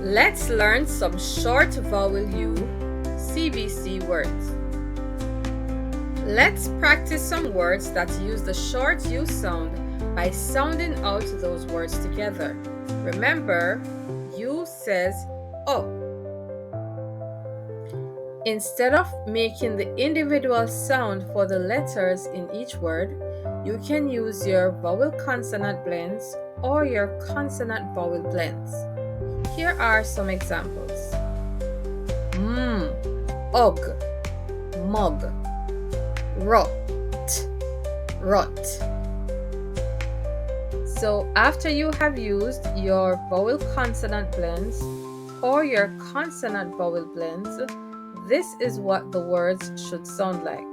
Let's learn some short vowel U CVC words. Let's practice some words that use the short U sound by sounding out those words together. Remember, U says O. Instead of making the individual sound for the letters in each word, you can use your vowel consonant blends or your consonant vowel blends. Here are some examples. Og, mug, rot, rot. So after you have used your vowel consonant blends or your consonant vowel blends, this is what the words should sound like.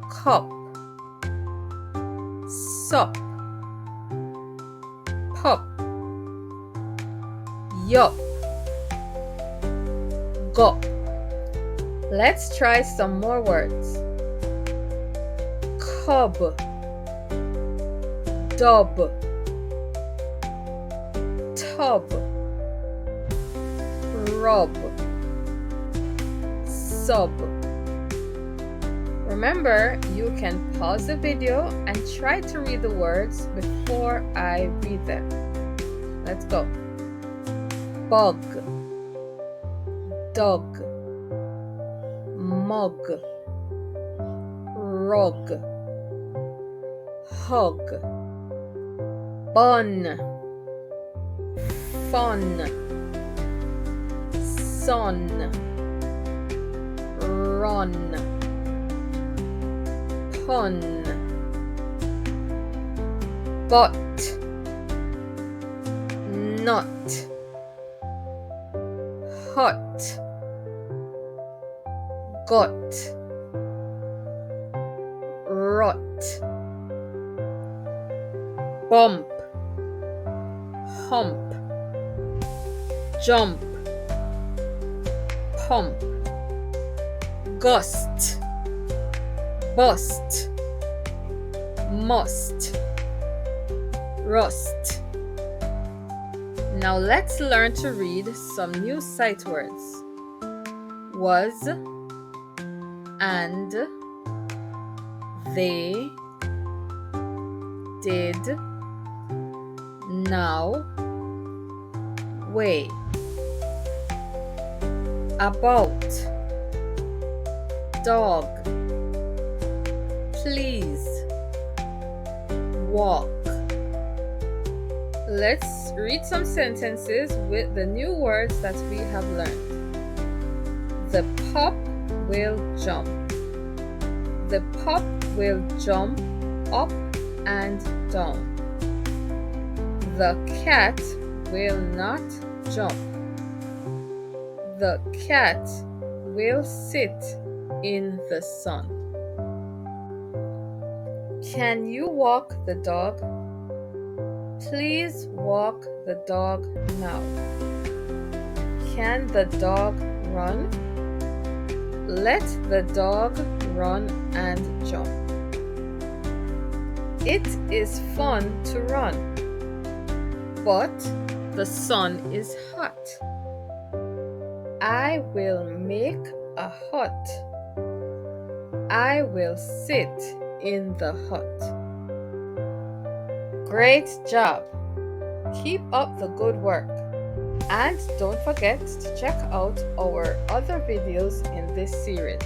Cup, sup, pup, yup, gop. Let's try some more words. Cub, dub, tub, rub, sub. Remember, you can pause the video and try to read the words before I read them. Let's go. Bug, dog, mug, rug, hug, bun, fun, sun, run, pun, but, nut, hot, got, rot, bump, hump, jump, pump, gust, bust, must, rust. Now let's learn to read some new sight words. Was, and, they, did, now, way, about, dog, please, walk. Let's read some sentences with the new words that we have learned. The pup will jump. The pup will jump up and down. The cat will not jump. The cat will sit in the sun. Can you walk the dog? Please walk the dog now. Can the dog run? Let the dog run and jump. It is fun to run, but the sun is hot. I will make a hut. I will sit in the hut. Great job! Keep up the good work. And don't forget to check out our other videos in this series.